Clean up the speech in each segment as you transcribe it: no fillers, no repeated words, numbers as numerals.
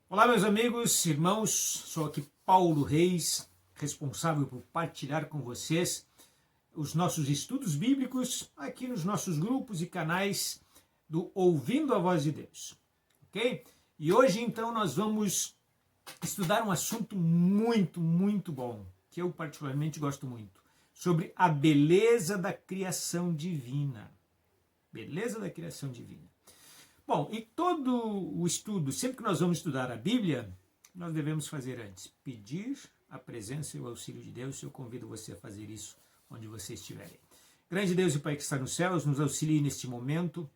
Olá, meus amigos, irmãos, sou aqui Paulo Reis, responsável por partilhar com vocês os nossos estudos bíblicos aqui nos nossos grupos e canais do Ouvindo a Voz de Deus, ok? E hoje, então, nós vamos estudar um assunto muito bom, que eu particularmente gosto muito, sobre a beleza da criação divina. Beleza da criação divina. Bom, e todo o estudo, sempre que nós vamos estudar a Bíblia, nós devemos fazer antes, pedir a presença e o auxílio de Deus. Eu convido você a fazer isso onde você estiver. Grande Deus e Pai que está nos céus, nos auxilie neste momento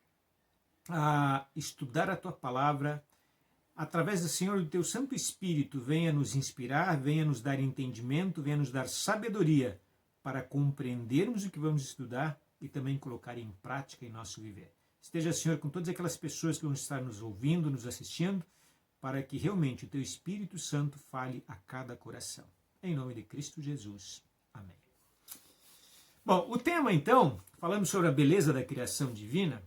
a estudar a Tua Palavra, através do Senhor, do Teu Santo Espírito, venha nos inspirar, venha nos dar entendimento, venha nos dar sabedoria para compreendermos o que vamos estudar e também colocar em prática em nosso viver. Esteja, Senhor, com todas aquelas pessoas que vão estar nos ouvindo, nos assistindo, para que realmente o Teu Espírito Santo fale a cada coração. Em nome de Cristo Jesus. Amém. Bom, o tema, então, falando sobre a beleza da criação divina,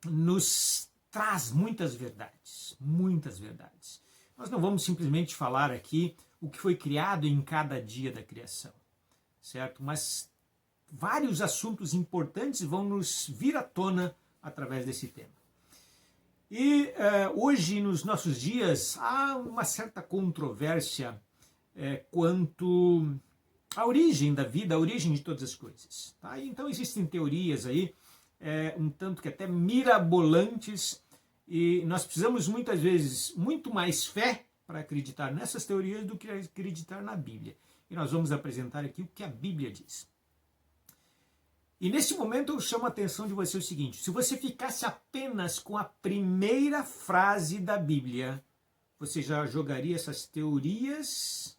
nos traz muitas verdades, muitas verdades. Nós não vamos simplesmente falar aqui o que foi criado em cada dia da criação, certo? Mas vários assuntos importantes vão nos vir à tona através desse tema. E hoje, nos nossos dias, há uma certa controvérsia quanto à origem da vida, à origem de todas as coisas. Tá? Então existem teorias aí, um tanto que até mirabolantes, e nós precisamos muitas vezes muito mais fé para acreditar nessas teorias do que acreditar na Bíblia. E nós vamos apresentar aqui o que a Bíblia diz. E nesse momento eu chamo a atenção de você o seguinte: se você ficasse apenas com a primeira frase da Bíblia, você já jogaria essas teorias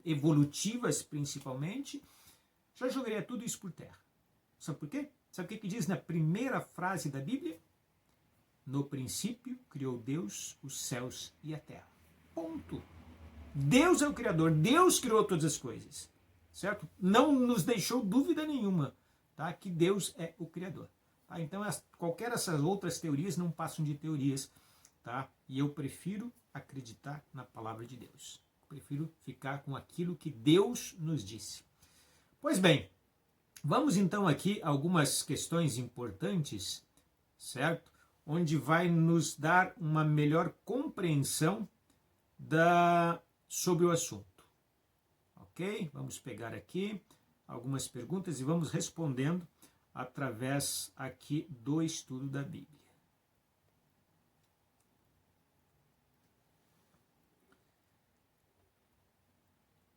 evolutivas principalmente, já jogaria tudo isso por terra. Sabe por quê? Sabe o que diz na primeira frase da Bíblia? No princípio criou Deus os céus e a terra. Ponto. Deus é o Criador, Deus criou todas as coisas. Certo? Não nos deixou dúvida nenhuma, tá? Que Deus é o Criador. Tá? Então, qualquer dessas outras teorias não passam de teorias, tá? E eu prefiro acreditar na palavra de Deus. Prefiro ficar com aquilo que Deus nos disse. Pois bem, vamos então aqui a algumas questões importantes, certo? Onde vai nos dar uma melhor compreensão sobre o assunto. Ok? Vamos pegar aqui algumas perguntas e vamos respondendo através aqui do estudo da Bíblia.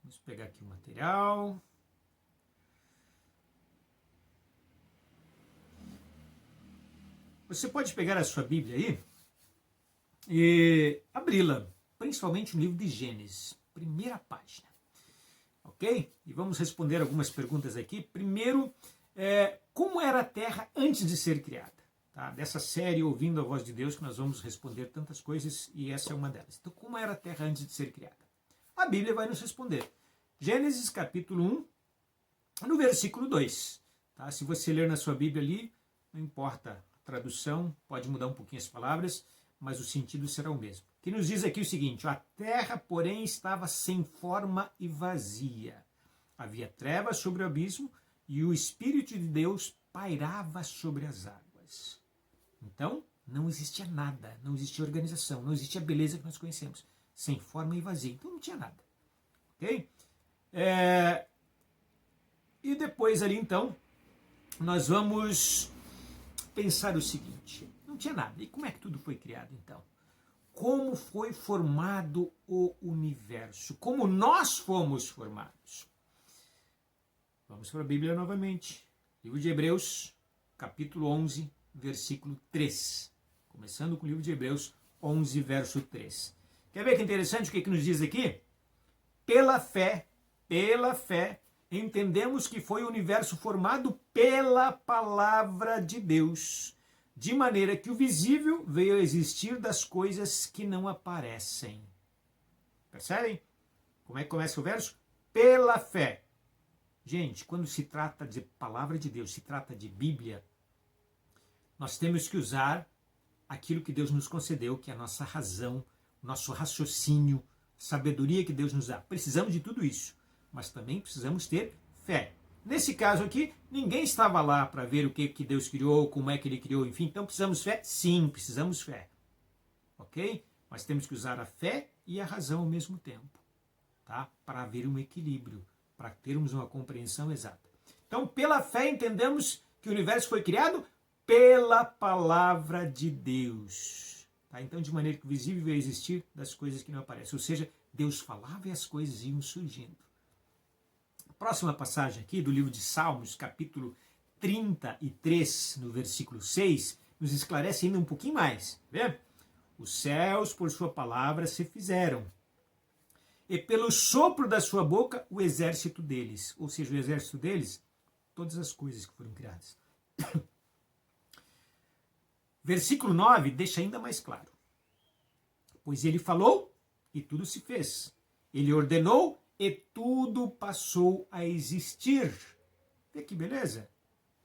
Vamos pegar aqui o material. Você pode pegar a sua Bíblia aí e abri-la, principalmente no livro de Gênesis, primeira página. Ok? E vamos responder algumas perguntas aqui. Primeiro, como era a Terra antes de ser criada? Tá? Dessa série Ouvindo a Voz de Deus, que nós vamos responder tantas coisas, e essa é uma delas. Então, como era a Terra antes de ser criada? A Bíblia vai nos responder. Gênesis capítulo 1, no versículo 2. Tá? Se você ler na sua Bíblia ali, não importa a tradução, pode mudar um pouquinho as palavras, mas o sentido será o mesmo. Que nos diz aqui o seguinte: a terra, porém, estava sem forma e vazia. Havia trevas sobre o abismo e o Espírito de Deus pairava sobre as águas. Então, não existia nada, não existia organização, não existia a beleza que nós conhecemos. Sem forma e vazia. Então, não tinha nada. Ok? E depois ali, então, nós vamos pensar o seguinte: não tinha nada. E como é que tudo foi criado, então? Como foi formado o universo? Como nós fomos formados? Vamos para a Bíblia novamente. Livro de Hebreus, capítulo 11, versículo 3. Começando com o livro de Hebreus 11, verso 3. Quer ver que interessante o que nos diz aqui? Pela fé, entendemos que foi o universo formado pela palavra de Deus, de maneira que o visível veio a existir das coisas que não aparecem. Percebem? Como é que começa o verso? Pela fé. Gente, quando se trata de palavra de Deus, se trata de Bíblia, nós temos que usar aquilo que Deus nos concedeu, que é a nossa razão, nosso raciocínio, sabedoria que Deus nos dá. Precisamos de tudo isso, mas também precisamos ter fé. Nesse caso aqui, ninguém estava lá para ver o que Deus criou, como é que Ele criou, enfim. Então precisamos fé? Sim, precisamos fé. Ok? Mas temos que usar a fé e a razão ao mesmo tempo, tá? Para haver um equilíbrio, para termos uma compreensão exata. Então, pela fé entendemos que o universo foi criado pela palavra de Deus. Tá? Então, de maneira que o visível veio existir das coisas que não aparecem. Ou seja, Deus falava e as coisas iam surgindo. A próxima passagem aqui do livro de Salmos, capítulo 33, no versículo 6, nos esclarece ainda um pouquinho mais. Vê? Os céus, por sua palavra, se fizeram, e pelo sopro da sua boca, o exército deles. Ou seja, o exército deles, todas as coisas que foram criadas. Versículo 9 deixa ainda mais claro. Pois ele falou e tudo se fez. Ele ordenou e tudo passou a existir. Vê que beleza?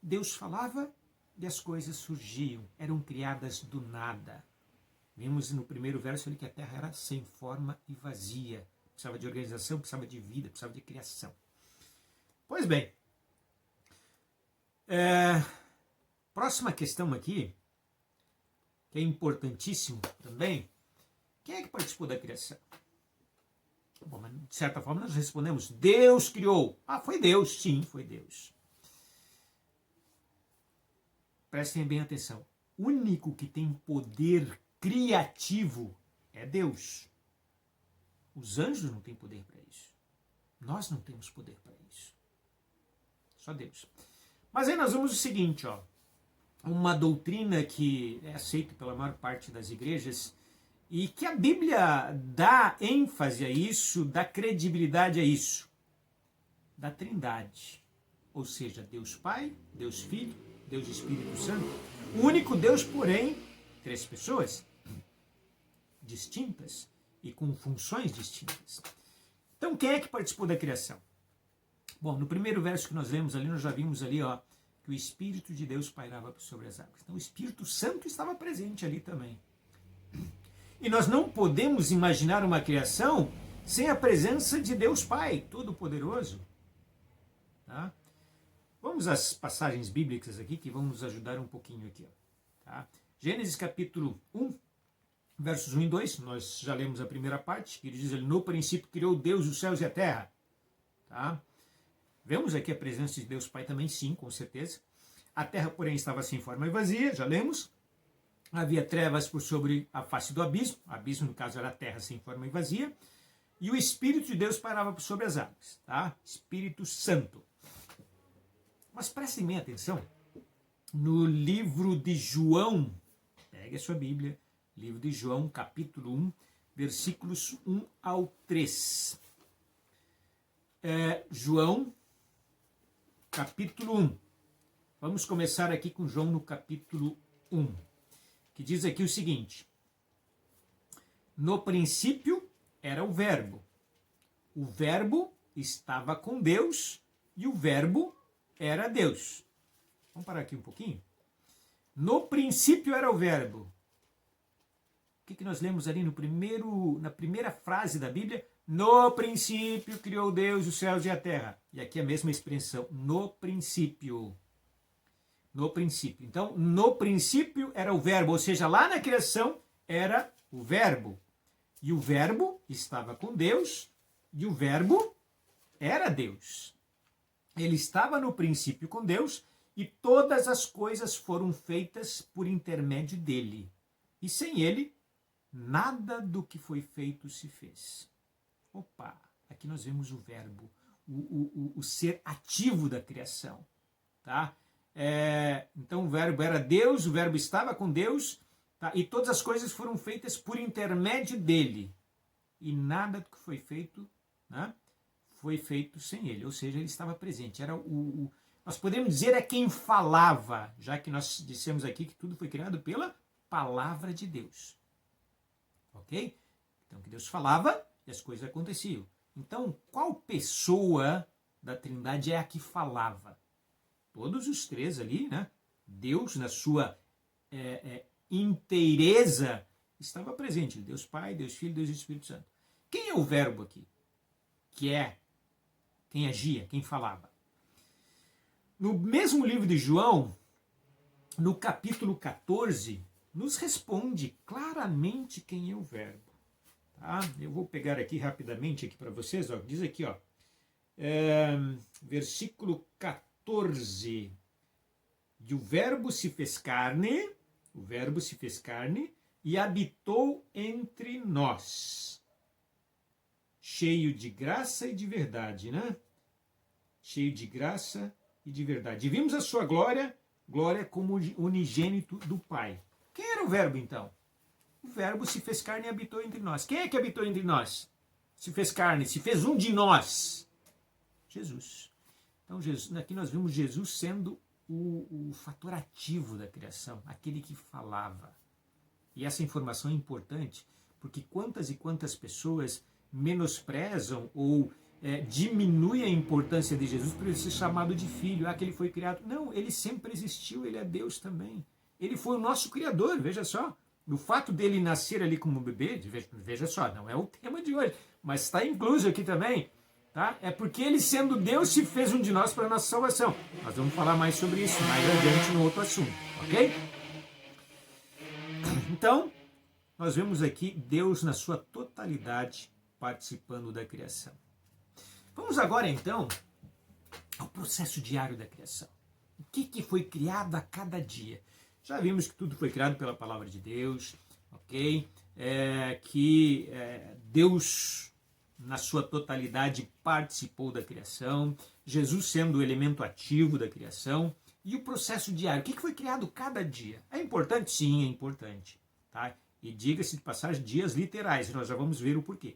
Deus falava e as coisas surgiam, eram criadas do nada. Vimos no primeiro verso ali que a terra era sem forma e vazia. Precisava de organização, precisava de vida, precisava de criação. Pois bem, próxima questão aqui, que é importantíssimo também. Quem é que participou da criação? Bom, mas de certa forma nós respondemos, Deus criou. Ah, foi Deus. Sim, foi Deus. Prestem bem atenção. O único que tem poder criativo é Deus. Os anjos não têm poder para isso. Nós não temos poder para isso. Só Deus. Mas aí nós vemos o seguinte, ó. Uma doutrina que é aceita pela maior parte das igrejas e que a Bíblia dá ênfase a isso, dá credibilidade a isso. Da Trindade. Ou seja, Deus Pai, Deus Filho, Deus Espírito Santo. O único Deus, porém, 3 pessoas distintas e com funções distintas. Então, quem é que participou da criação? Bom, no primeiro verso que nós lemos ali, nós já vimos ali, ó, que o Espírito de Deus pairava sobre as águas. Então, o Espírito Santo estava presente ali também. E nós não podemos imaginar uma criação sem a presença de Deus Pai, Todo-Poderoso. Tá? Vamos às passagens bíblicas aqui, que vão nos ajudar um pouquinho aqui. Ó, tá? Gênesis capítulo 1, versos 1 e 2, nós já lemos a primeira parte, que ele diz, no princípio criou Deus os céus e a terra. Tá? Vemos aqui a presença de Deus Pai também, sim, com certeza. A terra, porém, estava sem forma e vazia, já lemos. Havia trevas por sobre a face do abismo, no caso era a terra sem forma e vazia, e o Espírito de Deus pairava por sobre as águas, tá? Espírito Santo. Mas prestem bem atenção, no livro de João, pegue a sua Bíblia, livro de João, capítulo 1, versículos 1 ao 3. João, capítulo 1. Vamos começar aqui com João no capítulo 1, que diz aqui o seguinte: no princípio era o Verbo estava com Deus e o Verbo era Deus. Vamos parar aqui um pouquinho? No princípio era o Verbo. O que nós lemos ali na primeira frase da Bíblia? No princípio criou Deus os céus e a terra. E aqui a mesma expressão, no princípio. No princípio. Então, no princípio era o Verbo, ou seja, lá na criação era o Verbo. E o Verbo estava com Deus e o Verbo era Deus. Ele estava no princípio com Deus e todas as coisas foram feitas por intermédio dele. E sem ele, nada do que foi feito se fez. Opa, aqui nós vemos o Verbo, o ser ativo da criação. Tá? Então o Verbo era Deus, o Verbo estava com Deus, tá? E todas as coisas foram feitas por intermédio dele. E nada do que foi feito, né, foi feito sem ele. Ou seja, ele estava presente. Era nós podemos dizer quem falava, já que nós dissemos aqui que tudo foi criado pela palavra de Deus. Ok? Então que Deus falava e as coisas aconteciam. Então, qual pessoa da Trindade é a que falava? Todos os 3 ali, né? Deus na sua inteireza estava presente. Deus Pai, Deus Filho, Deus Espírito Santo. Quem é o verbo aqui? Que é quem agia, quem falava. No mesmo livro de João, no capítulo 14, nos responde claramente quem é o verbo. Tá? Eu vou pegar aqui rapidamente aqui para vocês, ó, diz aqui, ó, versículo 14, o verbo se fez carne e habitou entre nós, cheio de graça e de verdade, né? Cheio de graça e de verdade. E vimos a sua glória como unigênito do Pai. Quem era o verbo, então? O verbo se fez carne e habitou entre nós. Quem é que habitou entre nós? Se fez carne, se fez um de nós. Jesus. Então, Jesus, aqui nós vimos Jesus sendo o fator ativo da criação, aquele que falava. E essa informação é importante, porque quantas e quantas pessoas menosprezam ou diminuem a importância de Jesus por ele ser chamado de filho, que ele foi criado. Não, ele sempre existiu, ele é Deus também. Ele foi o nosso criador, veja só. O fato dele nascer ali como bebê, veja só, não é o tema de hoje, mas está incluso aqui também, tá? É porque ele, sendo Deus, se fez um de nós para a nossa salvação. Nós vamos falar mais sobre isso mais adiante no outro assunto, ok? Então, nós vemos aqui Deus na sua totalidade participando da criação. Vamos agora, então, ao processo diário da criação. O que foi criado a cada dia? Já vimos que tudo foi criado pela palavra de Deus, ok? Deus, na sua totalidade, participou da criação, Jesus sendo o elemento ativo da criação, e o processo diário. O que foi criado cada dia? É importante? Sim, é importante. Tá? E diga-se de passagem, dias literais, nós já vamos ver o porquê.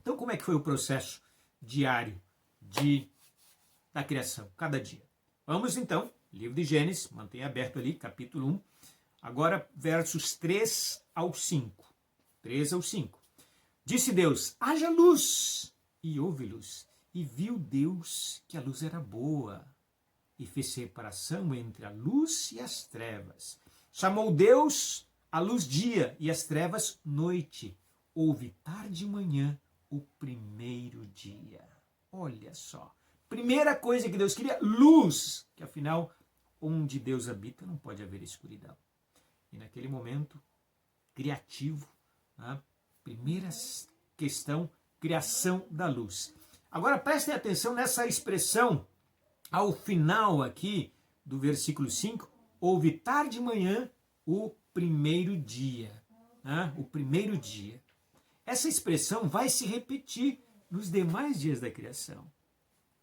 Então, como é que foi o processo diário da criação, cada dia? Vamos então, livro de Gênesis, mantenha aberto ali, capítulo 1, agora versos 3 ao 5. 3 ao 5. Disse Deus, haja luz, e houve luz. E viu Deus que a luz era boa, e fez separação entre a luz e as trevas. Chamou Deus a luz dia, e as trevas noite. Houve tarde e manhã, o primeiro dia. Olha só. Primeira coisa que Deus queria, luz. Que afinal, onde Deus habita não pode haver escuridão. E naquele momento, criativo, né? Primeira questão, criação da luz. Agora prestem atenção nessa expressão, ao final aqui do versículo 5, houve tarde e manhã o primeiro dia. Né? O primeiro dia. Essa expressão vai se repetir nos demais dias da criação.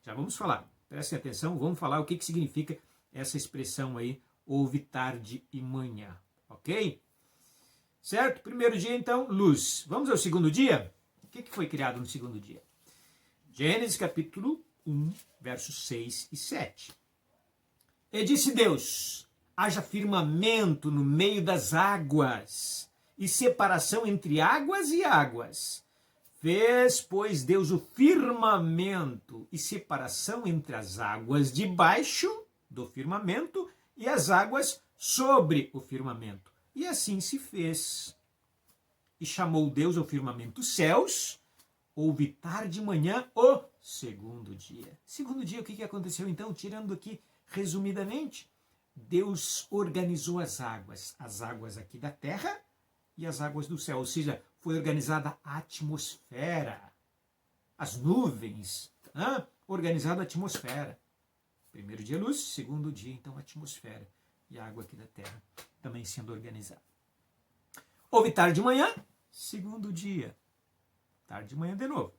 Já vamos falar, prestem atenção, vamos falar o que significa essa expressão aí, houve tarde e manhã, ok? Certo? Primeiro dia, então, luz. Vamos ao segundo dia? O que foi criado no segundo dia? Gênesis capítulo 1, versos 6 e 7. E disse Deus, haja firmamento no meio das águas, e separação entre águas e águas. Fez, pois, Deus o firmamento e separação entre as águas debaixo do firmamento e as águas sobre o firmamento. E assim se fez. E chamou Deus ao firmamento céus, houve tarde e manhã o segundo dia. Segundo dia, o que aconteceu então? Tirando aqui, resumidamente, Deus organizou as águas aqui da terra e as águas do céu, ou seja, foi organizada a atmosfera, as nuvens, organizada a atmosfera. Primeiro dia luz, segundo dia então a atmosfera e a água aqui da terra também sendo organizada. Houve tarde de manhã, segundo dia, tarde de manhã de novo.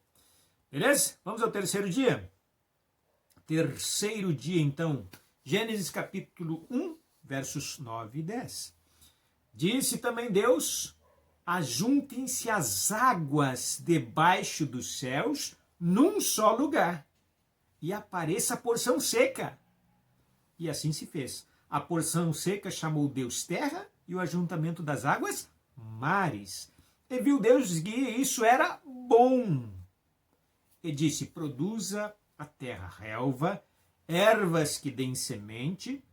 Beleza? Vamos ao terceiro dia. Terceiro dia então, Gênesis capítulo 1, versos 9 e 10. Disse também Deus, ajuntem-se as águas debaixo dos céus num só lugar, e apareça a porção seca. E assim se fez. A porção seca chamou Deus terra, e o ajuntamento das águas, mares. E viu Deus que isso era bom. E disse, produza a terra relva, ervas que deem semente,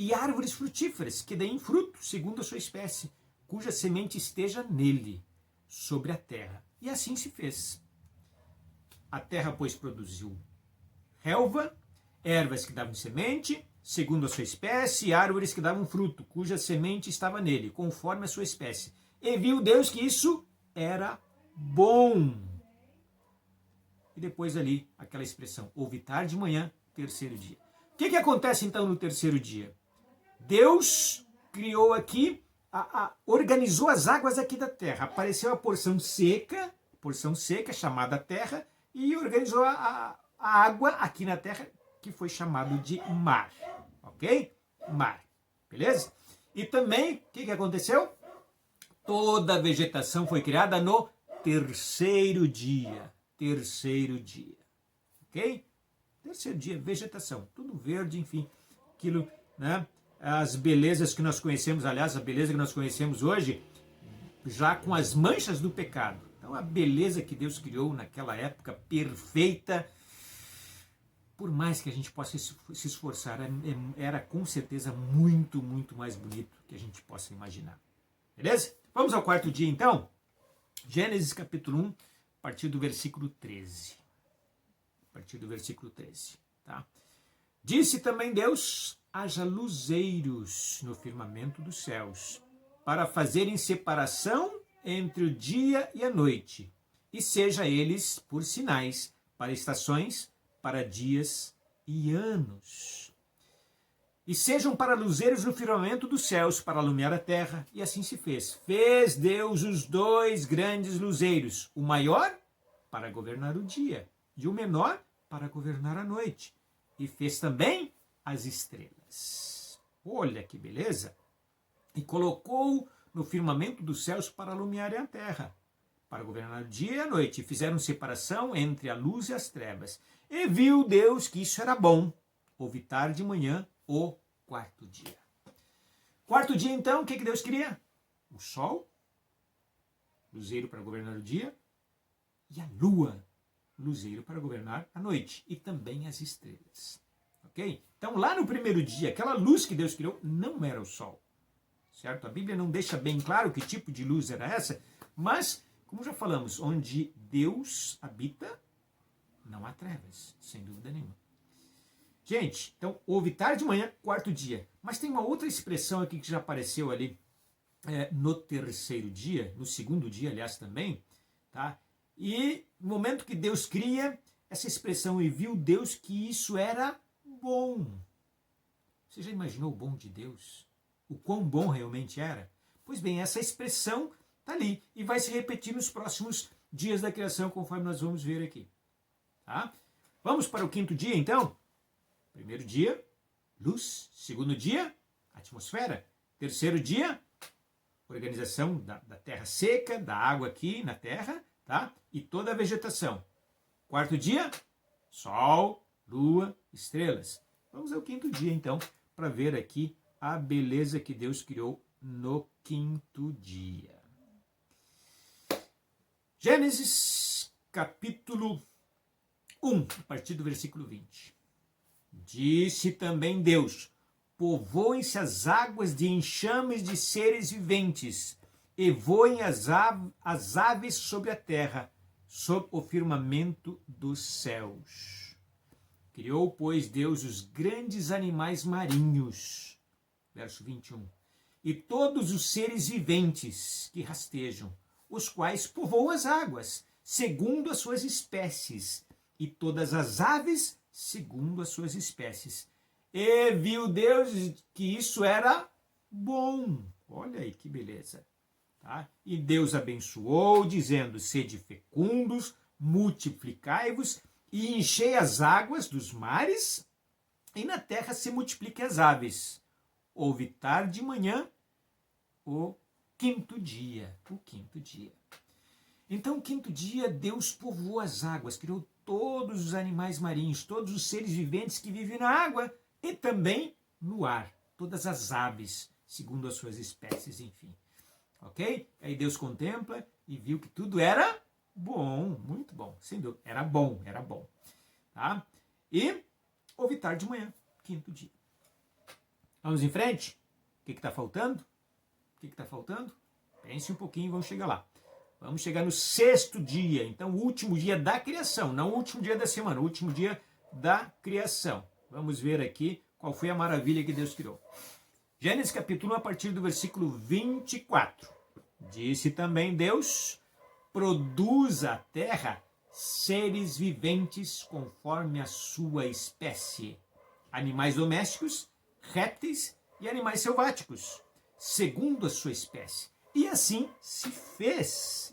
e árvores frutíferas, que deem fruto, segundo a sua espécie, cuja semente esteja nele, sobre a terra. E assim se fez. A terra, pois, produziu relva, ervas que davam semente, segundo a sua espécie, e árvores que davam fruto, cuja semente estava nele, conforme a sua espécie. E viu Deus que isso era bom. E depois ali, aquela expressão, houve tarde e manhã, terceiro dia. O que acontece então no terceiro dia? Deus criou aqui, organizou as águas aqui da terra. Apareceu a porção seca chamada terra, e organizou a água aqui na terra, que foi chamado de mar. Ok? Mar. Beleza? E também, o que aconteceu? Toda a vegetação foi criada no terceiro dia. Terceiro dia. Ok? Terceiro dia, vegetação. Tudo verde, enfim. Aquilo, né? As belezas que nós conhecemos, aliás, a beleza que nós conhecemos hoje, já com as manchas do pecado. Então, a beleza que Deus criou naquela época, perfeita, por mais que a gente possa se esforçar, era com certeza muito, muito mais bonito que a gente possa imaginar. Beleza? Vamos ao quarto dia, então? Gênesis capítulo 1, a partir do versículo 13. A partir do versículo 13, tá? Disse também Deus, haja luzeiros no firmamento dos céus, para fazerem separação entre o dia e a noite, e seja eles por sinais, para estações, para dias e anos. E sejam para luzeiros no firmamento dos céus, para alumiar a terra, e assim se fez. Fez Deus os dois grandes luzeiros, o maior para governar o dia, e o menor para governar a noite. E fez também as estrelas. Olha que beleza! E colocou no firmamento dos céus para alumiar a terra, para governar o dia e a noite. E fizeram separação entre a luz e as trevas. E viu Deus que isso era bom. Houve tarde e manhã, o quarto dia. Quarto dia, então, o que Deus queria? O sol, luzeiro para governar o dia, e a lua, luzeiro para governar a noite, e também as estrelas. Ok? Então, lá no primeiro dia, aquela luz que Deus criou não era o sol. Certo? A Bíblia não deixa bem claro que tipo de luz era essa, mas, como já falamos, onde Deus habita, não há trevas, sem dúvida nenhuma. Gente, então, houve tarde de manhã, quarto dia. Mas tem uma outra expressão aqui que já apareceu ali no terceiro dia, no segundo dia, aliás, também, tá? E no momento que Deus cria, essa expressão, e viu Deus que isso era bom. Você já imaginou o bom de Deus? O quão bom realmente era? Pois bem, essa expressão está ali e vai se repetir nos próximos dias da criação, conforme nós vamos ver aqui. Tá? Vamos para o quinto dia, então? Primeiro dia, luz. Segundo dia, atmosfera. Terceiro dia, organização da terra seca, da água aqui na terra, tá? E toda a vegetação. Quarto dia, sol, lua, estrelas. Vamos ao quinto dia, então, para ver aqui a beleza que Deus criou no quinto dia. Gênesis, capítulo 1, a partir do versículo 20. Disse também Deus, povoem-se as águas de enxames de seres viventes, e voem as aves sobre a terra, sob o firmamento dos céus. Criou, pois, Deus os grandes animais marinhos, verso 21, e todos os seres viventes que rastejam, os quais povoam as águas, segundo as suas espécies, e todas as aves, segundo as suas espécies. E viu Deus que isso era bom. Olha aí que beleza. Tá? E Deus abençoou, dizendo, sede fecundos, multiplicai-vos, e enchei as águas dos mares, e na terra se multipliquem as aves. Houve tarde e manhã, o quinto dia. O quinto dia. Então, o quinto dia, Deus povoou as águas, criou todos os animais marinhos, todos os seres viventes que vivem na água e também no ar, todas as aves, segundo as suas espécies, enfim. Ok? Aí Deus contempla e viu que tudo era bom, muito bom, sem dúvida. Era bom, era bom. Tá? E houve tarde de manhã, quinto dia. Vamos em frente? O que está faltando? O que está faltando? Pense um pouquinho e vamos chegar lá. Vamos chegar no 6º dia, então o último dia da criação, não o último dia da semana, o último dia da criação. Vamos ver aqui qual foi a maravilha que Deus criou. Gênesis capítulo 1, a partir do versículo 24. Disse também Deus: produz a terra seres viventes conforme a sua espécie, animais domésticos, répteis e animais selváticos, segundo a sua espécie. E assim se fez.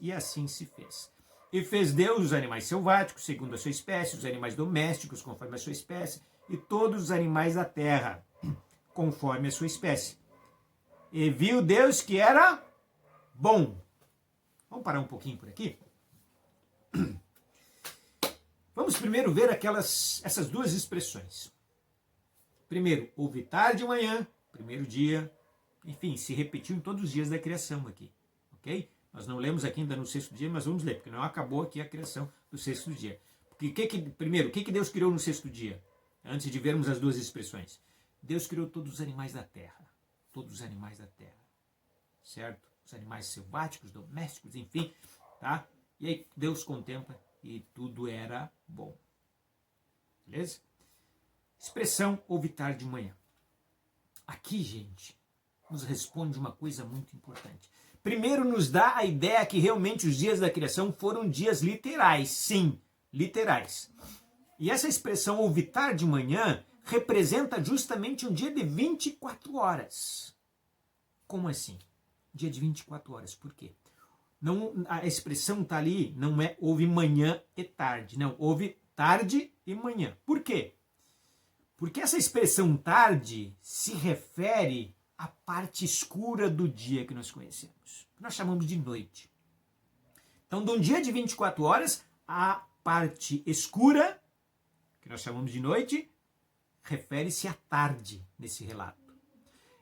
E fez Deus os animais selváticos, segundo a sua espécie, os animais domésticos, conforme a sua espécie, e todos os animais da terra, conforme a sua espécie. E viu Deus que era bom. Vamos parar um pouquinho por aqui? Vamos primeiro ver essas duas expressões. Primeiro, houve tarde e manhã, primeiro dia. Enfim, se repetiu em todos os dias da criação aqui, ok? Nós não lemos aqui ainda no 6º dia, mas vamos ler, porque não acabou aqui a criação do 6º dia. Porque primeiro, o que Deus criou no 6º dia? Antes de vermos as duas expressões. Deus criou todos os animais da terra. Todos os animais da terra. Certo? Os animais selváticos, domésticos, enfim. Tá? E aí Deus contempla e tudo era bom. Beleza? Expressão houve tarde e manhã. Aqui, gente, nos responde uma coisa muito importante. Primeiro, nos dá a ideia que realmente os dias da criação foram dias literais. Sim, literais. E essa expressão houve tarde e manhã representa justamente um dia de 24 horas. Como assim? Dia de 24 horas. Por quê? Não, a expressão está ali, não é houve manhã e tarde. Não, houve tarde e manhã. Por quê? Porque essa expressão tarde se refere à parte escura do dia que nós conhecemos. Que nós chamamos de noite. Então, de um dia de 24 horas, a parte escura, que nós chamamos de noite, refere-se à tarde nesse relato.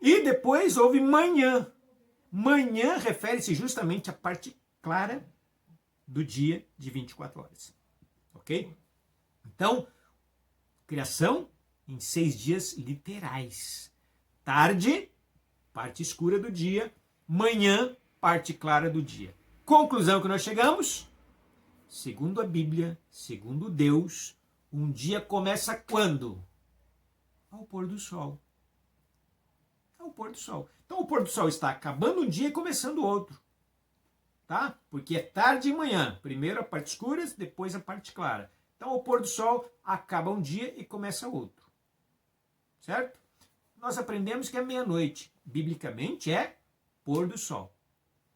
E depois houve manhã. Manhã refere-se justamente à parte clara do dia de 24 horas. Ok? Então, criação em 6 dias literais. Tarde, parte escura do dia. Manhã, parte clara do dia. Conclusão que nós chegamos? Segundo a Bíblia, segundo Deus, um dia começa quando? Ao pôr do sol. Ao pôr do sol. Então o pôr do sol está acabando um dia e começando outro. Tá? Porque é tarde e manhã. Primeiro a parte escura, depois a parte clara. Então ao pôr do sol acaba um dia e começa outro. Certo? Nós aprendemos que é meia-noite. Biblicamente é pôr do sol.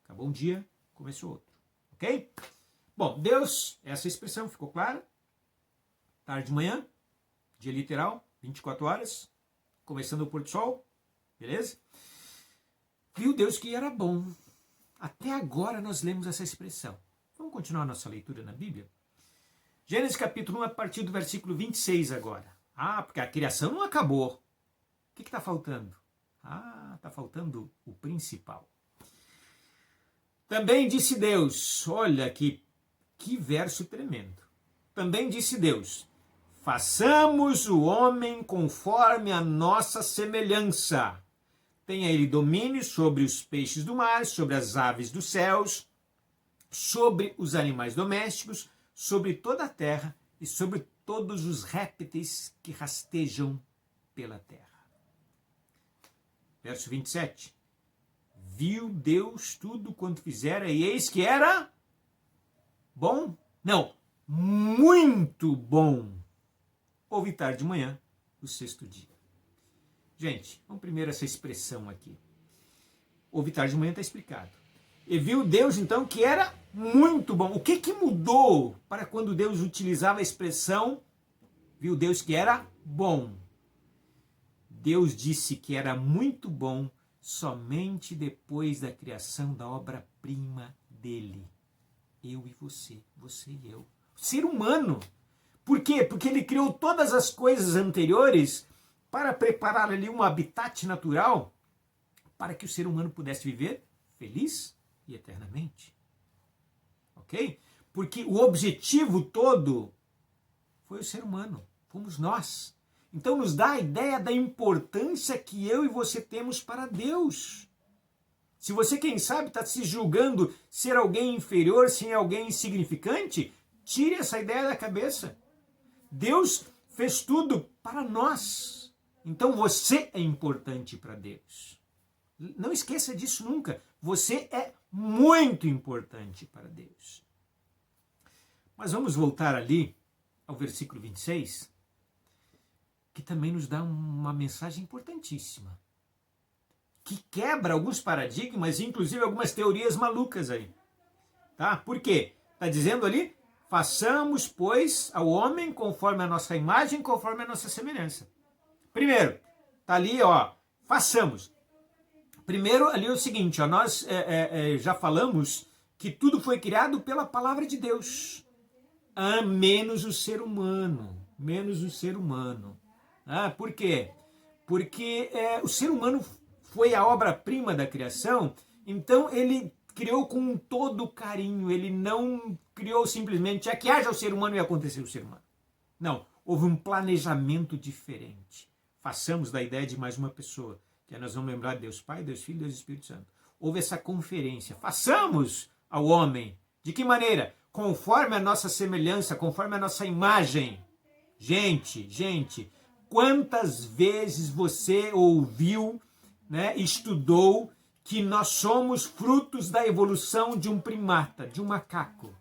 Acabou um dia, começou outro. Ok? Bom, Deus, essa expressão ficou clara? Tarde e manhã, dia literal, 24 horas, começando o pôr do sol, beleza? Viu Deus que era bom. Até agora nós lemos essa expressão. Vamos continuar a nossa leitura na Bíblia? Gênesis capítulo 1, a partir do versículo 26 agora. Ah, porque a criação não acabou. O que está faltando? Ah, está faltando o principal. Também disse Deus, olha que verso tremendo. Também disse Deus, façamos o homem conforme a nossa semelhança. Tenha ele domínio sobre os peixes do mar, sobre as aves dos céus, sobre os animais domésticos, sobre toda a terra e sobre todos os répteis que rastejam pela terra. Verso 27. Viu Deus tudo quanto fizera e eis que era bom? Não, muito bom. Houve tarde de manhã, o 6º dia. Gente, vamos primeiro essa expressão aqui. Houve tarde de manhã, está explicado. E viu Deus, então, que era muito bom. O que mudou para quando Deus utilizava a expressão viu Deus que era bom? Deus disse que era muito bom somente depois da criação da obra-prima dele. Eu e você, você e eu. O ser humano. Por quê? Porque ele criou todas as coisas anteriores para preparar ali um habitat natural para que o ser humano pudesse viver feliz e eternamente. Ok? Porque o objetivo todo foi o ser humano. Fomos nós. Então nos dá a ideia da importância que eu e você temos para Deus. Se você, quem sabe, está se julgando ser alguém inferior, ser alguém insignificante, tire essa ideia da cabeça. Deus fez tudo para nós. Então você é importante para Deus. Não esqueça disso nunca. Você é muito importante para Deus. Mas vamos voltar ali ao versículo 26, que também nos dá uma mensagem importantíssima, que quebra alguns paradigmas, inclusive algumas teorias malucas aí. Tá? Por quê? Está dizendo ali, façamos, pois, ao homem conforme a nossa imagem, conforme a nossa semelhança. Primeiro, está ali, façamos. Primeiro, ali é o seguinte, nós já falamos que tudo foi criado pela palavra de Deus, menos o ser humano, Por quê? Porque o ser humano foi a obra-prima da criação, então ele criou com todo carinho, ele não criou simplesmente, que haja o ser humano e acontecer o ser humano. Não, houve um planejamento diferente. Façamos da ideia de mais uma pessoa, que nós vamos lembrar de Deus Pai, Deus Filho e Deus Espírito Santo. Houve essa conferência, façamos ao homem. De que maneira? Conforme a nossa semelhança, conforme a nossa imagem. Gente, quantas vezes você ouviu, estudou que nós somos frutos da evolução de um primata, de um macaco?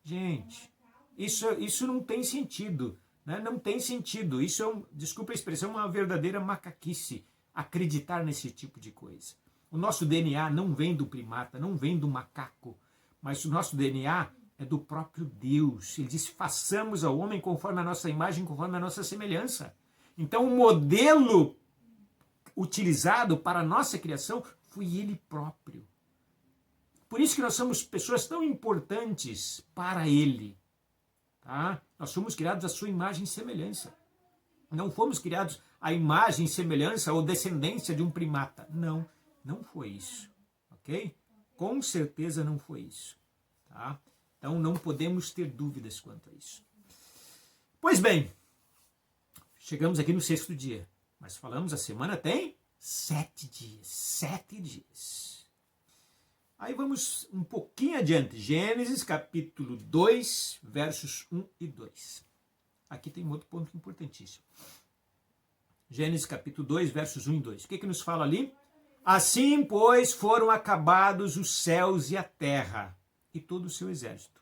Gente, isso não tem sentido, não tem sentido. Isso desculpa a expressão, uma verdadeira macaquice, acreditar nesse tipo de coisa. O nosso DNA não vem do primata, não vem do macaco, mas o nosso DNA é do próprio Deus. Ele disse, façamos ao homem conforme a nossa imagem, conforme a nossa semelhança. Então o modelo utilizado para a nossa criação foi ele próprio. Por isso que nós somos pessoas tão importantes para ele. Tá? Nós fomos criados à sua imagem e semelhança. Não fomos criados à imagem, semelhança ou descendência de um primata. Não foi isso. Ok? Com certeza não foi isso. Tá? Então não podemos ter dúvidas quanto a isso. Pois bem, chegamos aqui no 6º dia. Mas falamos, a semana tem 7 dias. 7 dias. Aí vamos um pouquinho adiante. Gênesis capítulo 2, versos 1 e 2. Aqui tem um outro ponto importantíssimo. Gênesis capítulo 2, versos 1 e 2. O que nos fala ali? Assim, pois, foram acabados os céus e a terra, e todo o seu exército.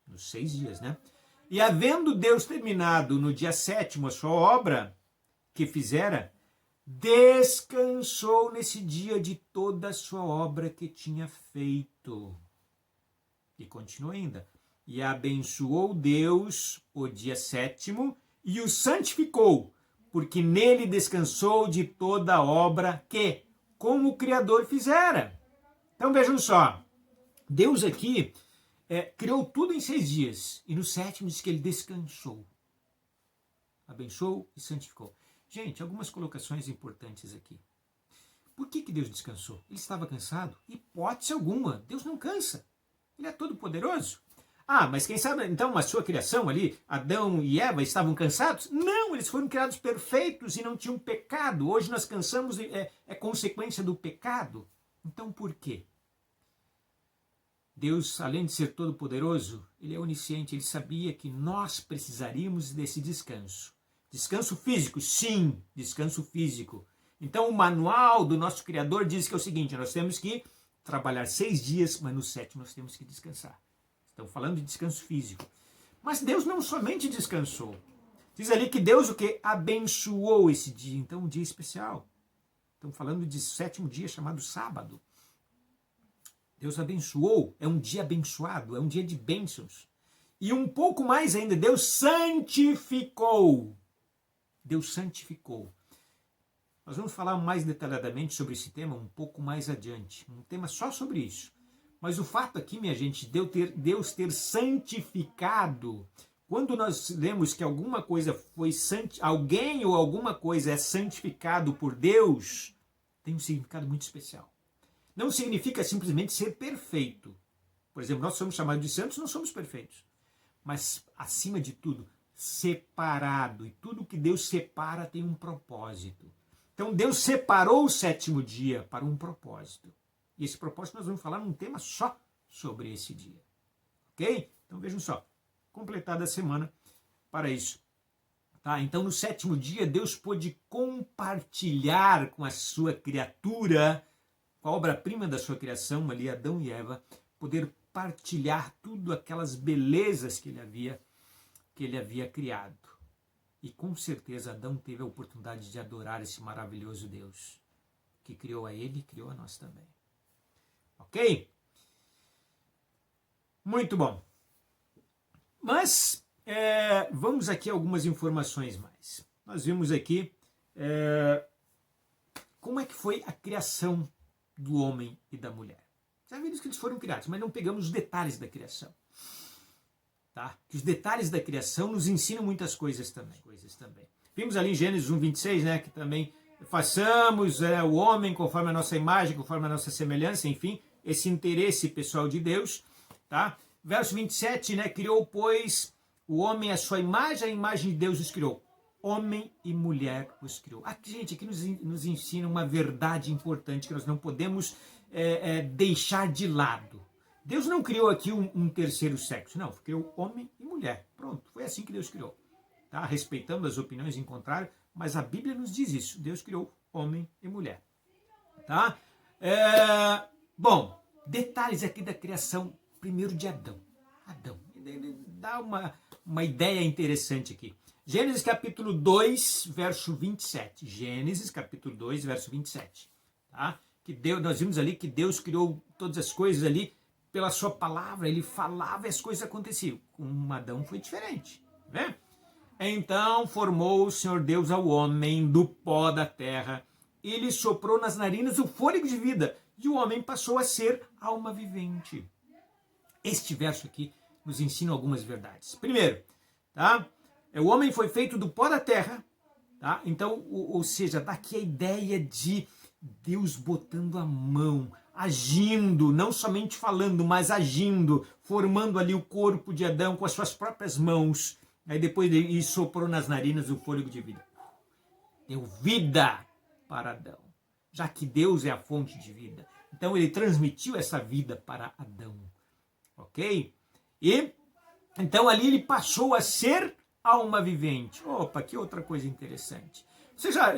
Nos 6 dias, E havendo Deus terminado no dia 7º a sua obra que fizera, descansou nesse dia de toda a sua obra que tinha feito. E continua ainda. E abençoou Deus o dia 7º e o santificou, porque nele descansou de toda a obra que, como o Criador, fizera. Então vejam só, Deus aqui criou tudo em 6 dias, e no 7º diz que ele descansou. Abençoou e santificou. Gente, algumas colocações importantes aqui. Por que Deus descansou? Ele estava cansado? Hipótese alguma. Deus não cansa. Ele é todo poderoso. Mas quem sabe, então, a sua criação ali, Adão e Eva, estavam cansados? Não, eles foram criados perfeitos e não tinham pecado. Hoje nós cansamos, é consequência do pecado. Então, por quê? Deus, além de ser todo poderoso, ele é onisciente, ele sabia que nós precisaríamos desse descanso. Descanso físico? Sim, descanso físico. Então o manual do nosso Criador diz que é o seguinte, nós temos que trabalhar 6 dias, mas no 7º nós temos que descansar. Estamos falando de descanso físico. Mas Deus não somente descansou. Diz ali que Deus o quê? Abençoou esse dia. Então um dia especial. Estamos falando de 7º dia chamado sábado. Deus abençoou, é um dia abençoado, é um dia de bênçãos. E um pouco mais ainda, Deus santificou. Deus santificou. Nós vamos falar mais detalhadamente sobre esse tema um pouco mais adiante. Um tema só sobre isso. Mas o fato aqui, minha gente, de Deus ter santificado, quando nós lemos que alguma coisa foi alguém ou alguma coisa é santificado por Deus, tem um significado muito especial. Não significa simplesmente ser perfeito. Por exemplo, nós somos chamados de santos, não somos perfeitos. Mas, acima de tudo, separado. E tudo que Deus separa tem um propósito. Então Deus separou o sétimo dia para um propósito. E esse propósito nós vamos falar num tema só sobre esse dia. Ok? Então vejam só, completada a semana para isso. Tá? Então no sétimo dia Deus pôde compartilhar com a sua criatura, com a obra-prima da sua criação, ali Adão e Eva, poder partilhar tudo aquelas belezas que ele havia criado. E com certeza Adão teve a oportunidade de adorar esse maravilhoso Deus, que criou a ele e criou a nós também. Ok? Muito bom. Mas vamos aqui a algumas informações mais. Nós vimos aqui como é que foi a criação do homem e da mulher. Já vimos que eles foram criados, mas não pegamos os detalhes da criação. Tá? Que os detalhes da criação nos ensinam muitas coisas também. Vimos ali em Gênesis 1:26, né, que também façamos o homem conforme a nossa imagem, conforme a nossa semelhança, enfim, esse interesse pessoal de Deus. Tá? Verso 27, né, criou, pois, o homem à sua imagem, a imagem de Deus os criou. Homem e mulher os criou. Aqui, gente, aqui nos ensina uma verdade importante que nós não podemos deixar de lado. Deus não criou aqui um terceiro sexo, não, criou homem e mulher. Pronto, foi assim que Deus criou. Tá? Respeitando as opiniões em contrário, mas a Bíblia nos diz isso. Deus criou homem e mulher. Tá? Bom, detalhes aqui da criação, primeiro de Adão. Adão, dá uma ideia interessante aqui. Gênesis capítulo 2, verso 27. Gênesis capítulo 2, verso 27. Tá? Nós vimos ali que Deus criou todas as coisas ali pela sua palavra, ele falava e as coisas aconteciam. Com Adão foi diferente, né? Então formou o Senhor Deus ao homem do pó da terra, e lhe soprou nas narinas o fôlego de vida, e o homem passou a ser alma vivente. Este verso aqui nos ensina algumas verdades. Primeiro, tá? O homem foi feito do pó da terra, tá? Então, ou seja, daqui a ideia de Deus botando a mão, agindo, não somente falando, mas agindo, formando ali o corpo de Adão com as suas próprias mãos. Aí depois ele soprou nas narinas o fôlego de vida. Deu vida para Adão, já que Deus é a fonte de vida. Então ele transmitiu essa vida para Adão. Ok? E então ali ele passou a ser alma vivente. Opa, que outra coisa interessante. Você já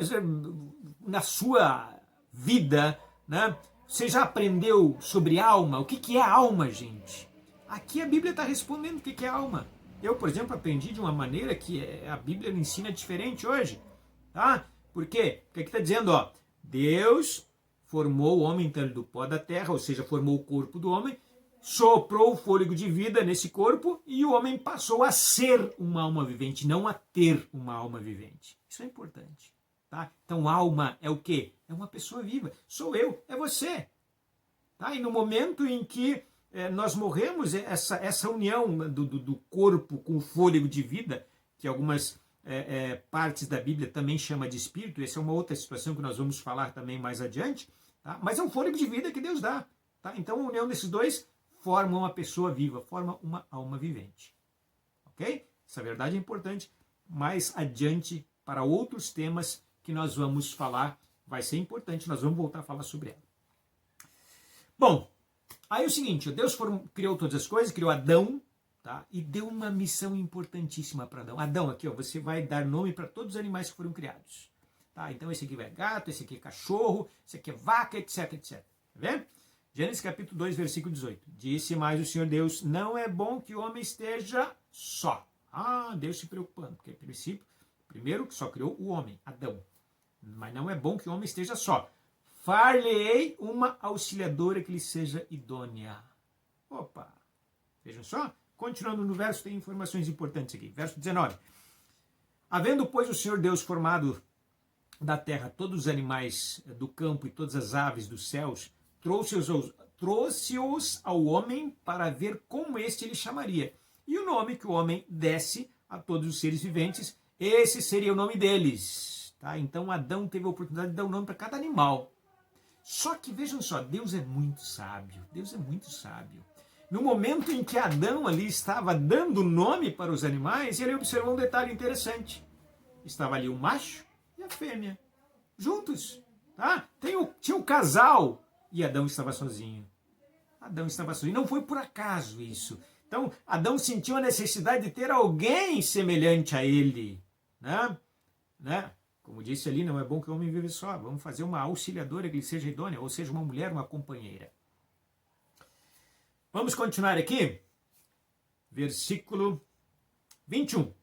na sua vida, né? Você já aprendeu sobre alma? O que é alma, gente? Aqui a Bíblia está respondendo o que é alma. Eu, por exemplo, aprendi de uma maneira que a Bíblia me ensina diferente hoje. Tá? Por quê? Porque aqui está dizendo, ó, Deus formou o homem então, do pó da terra, ou seja, formou o corpo do homem, soprou o fôlego de vida nesse corpo e o homem passou a ser uma alma vivente, não a ter uma alma vivente. Isso é importante. Tá? Então, alma é o quê? É uma pessoa viva. Sou eu, é você. Tá? E no momento em que nós morremos, essa união do corpo com o fôlego de vida, que algumas partes da Bíblia também chama de espírito, essa é uma outra situação que nós vamos falar também mais adiante, tá? Mas é um fôlego de vida que Deus dá. Tá? Então, a união desses dois forma uma pessoa viva, forma uma alma vivente. Ok? Essa verdade é importante. Mais adiante, para outros temas que nós vamos falar, vai ser importante, nós vamos voltar a falar sobre ela. Bom, aí é o seguinte, Deus criou todas as coisas, criou Adão, tá? E deu uma missão importantíssima para Adão. Adão, aqui, ó, você vai dar nome para todos os animais que foram criados. Tá? Então esse aqui é gato, esse aqui é cachorro, esse aqui é vaca, etc, etc. Tá vendo? Gênesis capítulo 2, versículo 18. Disse mais o Senhor Deus, não é bom que o homem esteja só. Ah, Deus se preocupando, porque a princípio, primeiro que só criou o homem, Adão. Mas não é bom que o homem esteja só. Far-lhe-ei uma auxiliadora que lhe seja idônea. Opa! Vejam só. Continuando no verso, tem informações importantes aqui. Verso 19. Havendo, pois, o Senhor Deus formado da terra todos os animais do campo e todas as aves dos céus, trouxe-os ao homem para ver como este ele chamaria. E o nome que o homem desse a todos os seres viventes, esse seria o nome deles. Tá? Então Adão teve a oportunidade de dar um nome para cada animal. Só que vejam só, Deus é muito sábio. Deus é muito sábio. no momento em que Adão ali estava dando nome para os animais, ele observou um detalhe interessante. Estava ali o macho e a fêmea, juntos. Tá? Tinha o casal e Adão estava sozinho. Adão estava sozinho. Não foi por acaso isso. Então, Adão sentiu a necessidade de ter alguém semelhante a ele. Né? Como disse ali, não é bom que o homem vive só. Vamos fazer uma auxiliadora que lhe seja idônea, ou seja, uma mulher, uma companheira. Vamos continuar aqui. Versículo 21.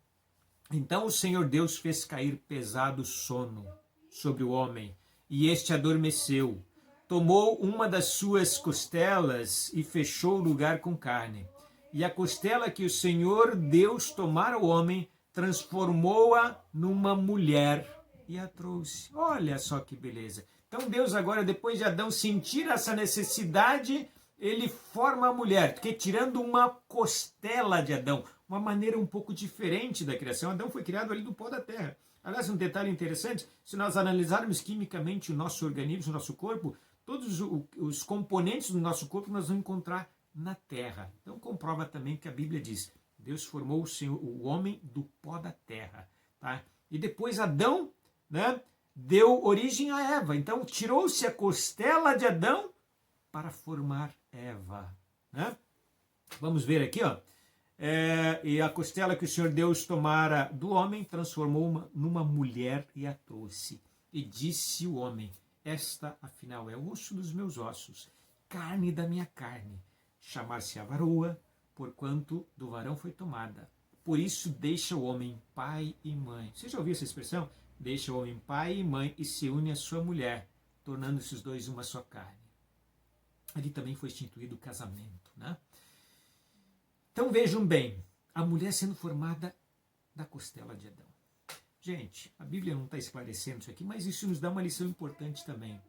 Então o Senhor Deus fez cair pesado sono sobre o homem, e este adormeceu. Tomou uma das suas costelas e fechou o lugar com carne. E a costela que o Senhor Deus tomara ao homem, transformou-a numa mulher e a trouxe. Olha só que beleza. Então Deus agora, depois de Adão sentir essa necessidade, ele forma a mulher, porque tirando uma costela de Adão, uma maneira um pouco diferente da criação. Adão foi criado ali do pó da terra. Aliás, um detalhe interessante, se nós analisarmos quimicamente o nosso organismo, o nosso corpo, todos os componentes do nosso corpo nós vamos encontrar na terra. Então comprova também que a Bíblia diz, Deus formou o homem do pó da terra. Tá? E depois Adão, né, deu origem a Eva. Então tirou-se a costela de Adão para formar Eva. Né? Vamos ver aqui, ó. E a costela que o Senhor Deus tomara do homem, transformou-a numa mulher e a trouxe. E disse o homem, esta afinal é o osso dos meus ossos, carne da minha carne. Chamar-se-á varoa, porquanto do varão foi tomada. Por isso deixa o homem pai e mãe. Você já ouviu essa expressão? Deixa o homem pai e mãe e se une à sua mulher, tornando-se os dois uma só carne. Ali também foi instituído o casamento, né? Então vejam bem, a mulher sendo formada da costela de Adão. Gente, a Bíblia não está esclarecendo isso aqui, mas isso nos dá uma lição importante também.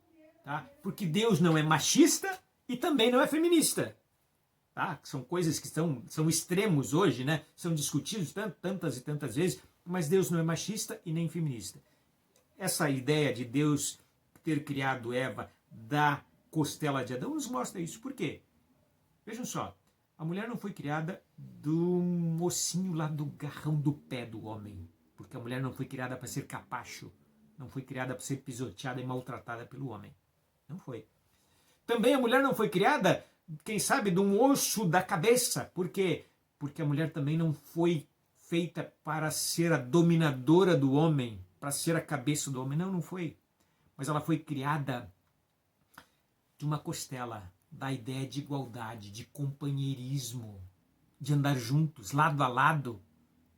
Tá? Porque Deus não é machista e também não é feminista. Tá? São coisas que são extremos hoje, né? São discutidos tantas e tantas vezes, mas Deus não é machista e nem feminista. Essa ideia de Deus ter criado Eva da costela de Adão nos mostra isso. Por quê? Vejam só. A mulher não foi criada do mocinho lá do garrão do pé do homem. Porque a mulher não foi criada para ser capacho. Não foi criada para ser pisoteada e maltratada pelo homem. Não foi. Também a mulher não foi criada, quem sabe, de um osso da cabeça. Por quê? Porque a mulher também não foi feita para ser a dominadora do homem, para ser a cabeça do homem. Não, não foi. Mas ela foi criada de uma costela, da ideia de igualdade, de companheirismo, de andar juntos, lado a lado.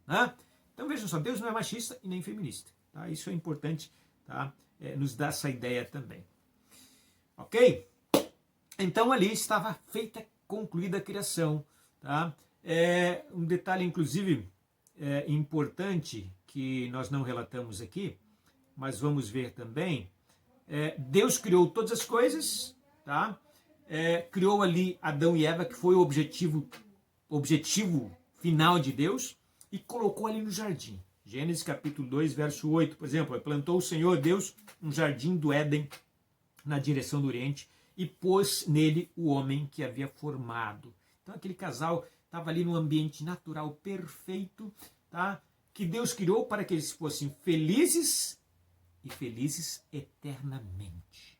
Né? Então vejam só, Deus não é machista e nem feminista. Tá? Isso é importante, tá? Nos dá essa ideia também. Ok? Então ali estava feita, concluída a criação. Tá? Um detalhe, inclusive, importante, que nós não relatamos aqui, mas vamos ver também. Deus criou todas as coisas, tá? Criou ali Adão e Eva, que foi o objetivo final de Deus, e colocou ali no jardim. Gênesis capítulo 2, verso 8, por exemplo, plantou o Senhor Deus um jardim do Éden na direção do Oriente e pôs nele o homem que havia formado. Então aquele casal estava ali num ambiente natural perfeito, tá? Que Deus criou para que eles fossem felizes e felizes eternamente.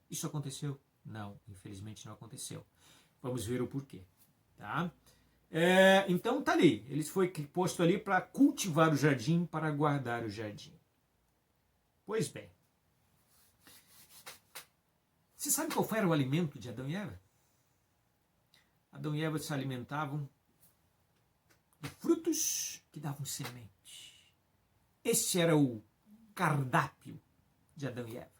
Isso aconteceu? Não, infelizmente não aconteceu. Vamos ver o porquê. Tá? Então tá ali, ele foi posto ali para cultivar o jardim, para guardar o jardim. Pois bem, você sabe qual era o alimento de Adão e Eva? Adão e Eva se alimentavam de frutos que davam semente. Esse era o cardápio de Adão e Eva.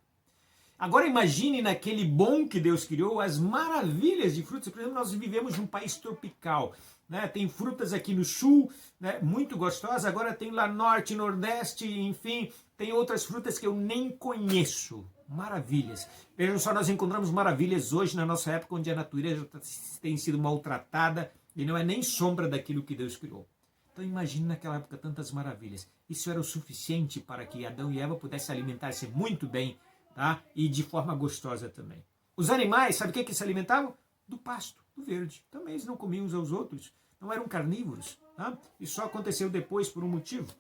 Agora imagine naquele bom que Deus criou as maravilhas de frutas. Por exemplo, nós vivemos num país tropical. Né? Tem frutas aqui no sul, né? Muito gostosas. Agora tem lá norte, nordeste, enfim. Tem outras frutas que eu nem conheço. Maravilhas. Vejam só, nós encontramos maravilhas hoje na nossa época, onde a natureza tem sido maltratada e não é nem sombra daquilo que Deus criou. Então imagine naquela época tantas maravilhas. Isso era o suficiente para que Adão e Eva pudessem alimentar-se muito bem, tá? E de forma gostosa também. Os animais, sabe o que se alimentavam? Do pasto. do verde. Também eles não comiam uns aos outros, não eram carnívoros. Tá? Isso só aconteceu depois por um motivo.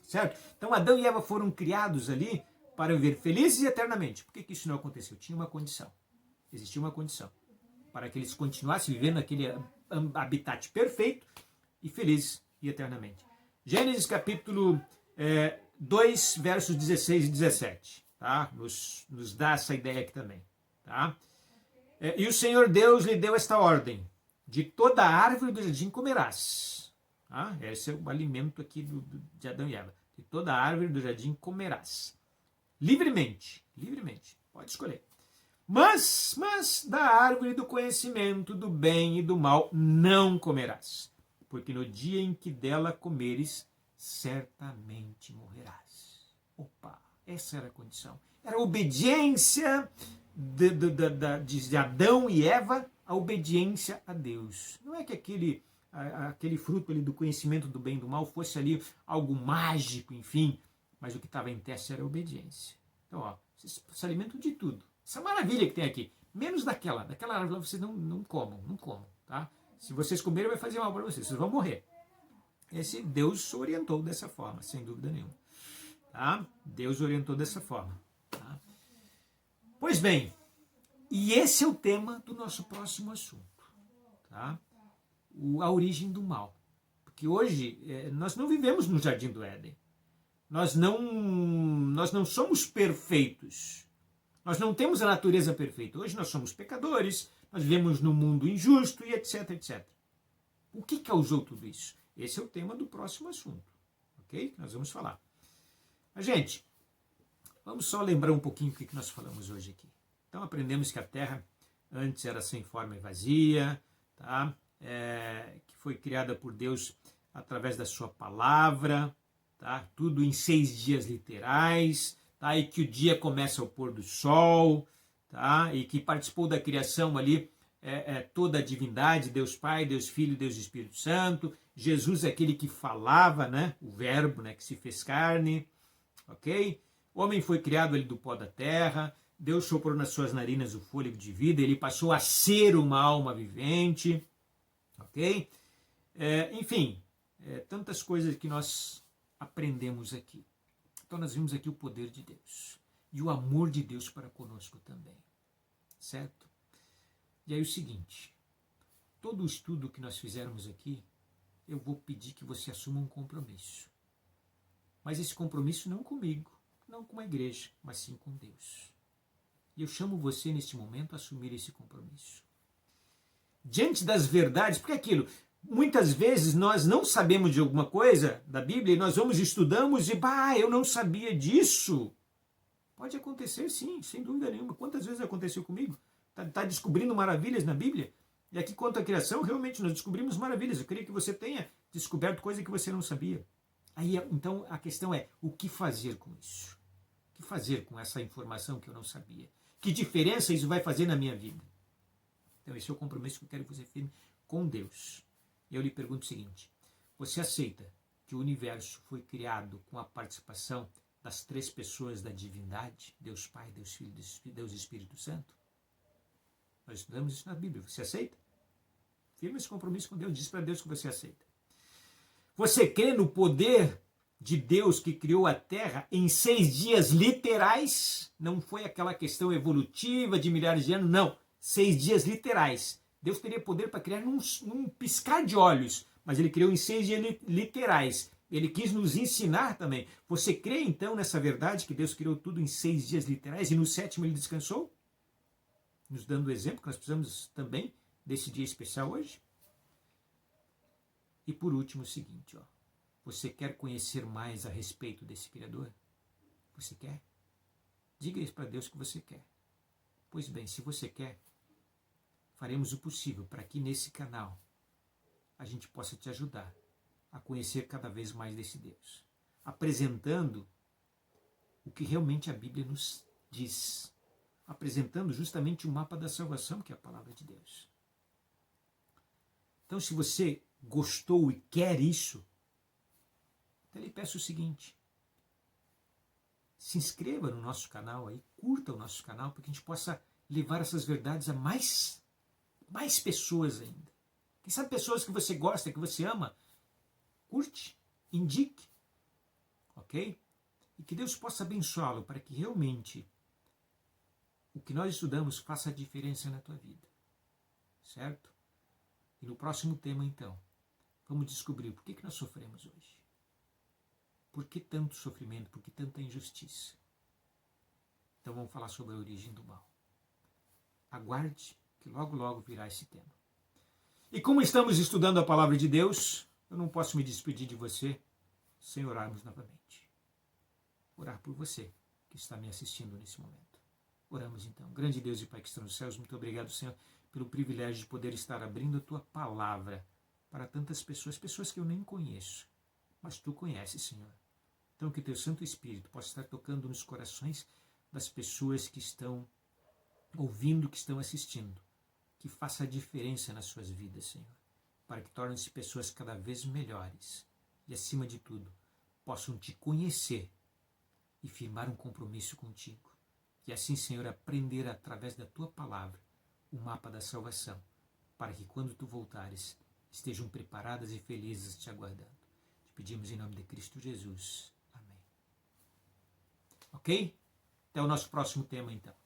Certo? Então Adão e Eva foram criados ali para viver felizes eternamente. Por que isso não aconteceu? Tinha uma condição. Existia uma condição. Para que eles continuassem vivendo naquele habitat perfeito e felizes e eternamente. Gênesis capítulo 2, versos 16 e 17. Tá? Nos dá essa ideia aqui também. Tá? E o Senhor Deus lhe deu esta ordem: de toda árvore do jardim comerás. Tá? Esse é o alimento aqui de Adão e Eva. De toda árvore do jardim comerás. Livremente, pode escolher. Mas da árvore do conhecimento do bem e do mal não comerás, porque no dia em que dela comeres, certamente morrerás. Opa, essa era a condição. Era a obediência de Adão e Eva, a obediência a Deus. Não é que aquele fruto ali do conhecimento do bem e do mal fosse ali algo mágico, enfim, mas o que estava em teste era a obediência. Então, vocês se alimentam de tudo. Essa maravilha que tem aqui. Menos daquela árvore vocês não comam, tá? Se vocês comerem, vai fazer mal para vocês vão morrer. Deus orientou dessa forma, sem dúvida nenhuma. Tá? Deus orientou dessa forma. Tá? Pois bem, e esse é o tema do nosso próximo assunto. Tá? A origem do mal. Porque hoje nós não vivemos no Jardim do Éden. Nós não somos perfeitos. Nós não temos a natureza perfeita. Hoje nós somos pecadores, nós vivemos num mundo injusto e etc, etc. O que causou tudo isso? Esse é o tema do próximo assunto. Ok? Nós vamos falar. Mas, gente, vamos só lembrar um pouquinho o que nós falamos hoje aqui. Então, aprendemos que a Terra antes era sem forma e vazia, tá? Que foi criada por Deus através da sua palavra, tá? Tudo em 6 dias literais, tá? E que o dia começa ao pôr do sol, tá? E que participou da criação ali toda a divindade, Deus Pai, Deus Filho, Deus Espírito Santo. Jesus é aquele que falava, né? O verbo, né? Que se fez carne, ok? O homem foi criado ali do pó da terra, Deus soprou nas suas narinas o fôlego de vida, ele passou a ser uma alma vivente, ok? Enfim, tantas coisas que nós aprendemos aqui. Então nós vimos aqui o poder de Deus e o amor de Deus para conosco também, certo? E aí o seguinte, todo o estudo que nós fizermos aqui, eu vou pedir que você assuma um compromisso. Mas esse compromisso não comigo, não com a igreja, mas sim com Deus. E eu chamo você neste momento a assumir esse compromisso. Diante das verdades, porque aquilo, muitas vezes nós não sabemos de alguma coisa da Bíblia e nós vamos estudamos e, eu não sabia disso. Pode acontecer sim, sem dúvida nenhuma. Quantas vezes aconteceu comigo? Tá descobrindo maravilhas na Bíblia? E aqui quanto à criação, realmente nós descobrimos maravilhas. Eu queria que você tenha descoberto coisa que você não sabia. Aí, então, a questão é, o que fazer com isso? O que fazer com essa informação que eu não sabia? Que diferença isso vai fazer na minha vida? Então, esse é o compromisso que eu quero que você firme com Deus. Eu lhe pergunto o seguinte, você aceita que o universo foi criado com a participação das 3 pessoas da divindade, Deus Pai, Deus Filho, Deus Espírito Santo? Nós estudamos isso na Bíblia, você aceita? Firma esse compromisso com Deus, diz para Deus que você aceita. Você crê no poder de Deus que criou a Terra em 6 dias literais? Não foi aquela questão evolutiva de milhares de anos, não. 6 dias literais. Deus teria poder para criar num piscar de olhos, mas ele criou em 6 dias literais. Ele quis nos ensinar também. Você crê então nessa verdade que Deus criou tudo em 6 dias literais e no 7º ele descansou? Nos dando o exemplo que nós precisamos também desse dia especial hoje? E por último o seguinte, você quer conhecer mais a respeito desse Criador? Você quer? Diga isso para Deus que você quer. Pois bem, se você quer, faremos o possível para que nesse canal a gente possa te ajudar a conhecer cada vez mais desse Deus, apresentando o que realmente a Bíblia nos diz, apresentando justamente o mapa da salvação, que é a palavra de Deus. Então, se você gostou e quer isso, então eu lhe peço o seguinte, se inscreva no nosso canal aí, curta o nosso canal, para que a gente possa levar essas verdades a mais mais pessoas ainda. Quem sabe pessoas que você gosta, que você ama, curte, indique, ok? E que Deus possa abençoá-lo para que realmente o que nós estudamos faça a diferença na tua vida, certo? E no próximo tema, então, vamos descobrir por que nós sofremos hoje. Por que tanto sofrimento, por que tanta injustiça? Então vamos falar sobre a origem do mal. Aguarde que logo, logo virá esse tema. E como estamos estudando a palavra de Deus, eu não posso me despedir de você sem orarmos novamente. Orar por você que está me assistindo nesse momento. Oramos então. Grande Deus e Pai que está nos céus, muito obrigado, Senhor, pelo privilégio de poder estar abrindo a Tua palavra para tantas pessoas, pessoas que eu nem conheço, mas Tu conheces, Senhor. Então que Teu Santo Espírito possa estar tocando nos corações das pessoas que estão ouvindo, que estão assistindo, que faça a diferença nas suas vidas, Senhor, para que tornem-se pessoas cada vez melhores e, acima de tudo, possam Te conhecer e firmar um compromisso contigo. E assim, Senhor, aprender através da Tua palavra o mapa da salvação, para que quando Tu voltares, estejam preparadas e felizes te aguardando. Te pedimos em nome de Cristo Jesus. Amém. Ok? Até o nosso próximo tema, então.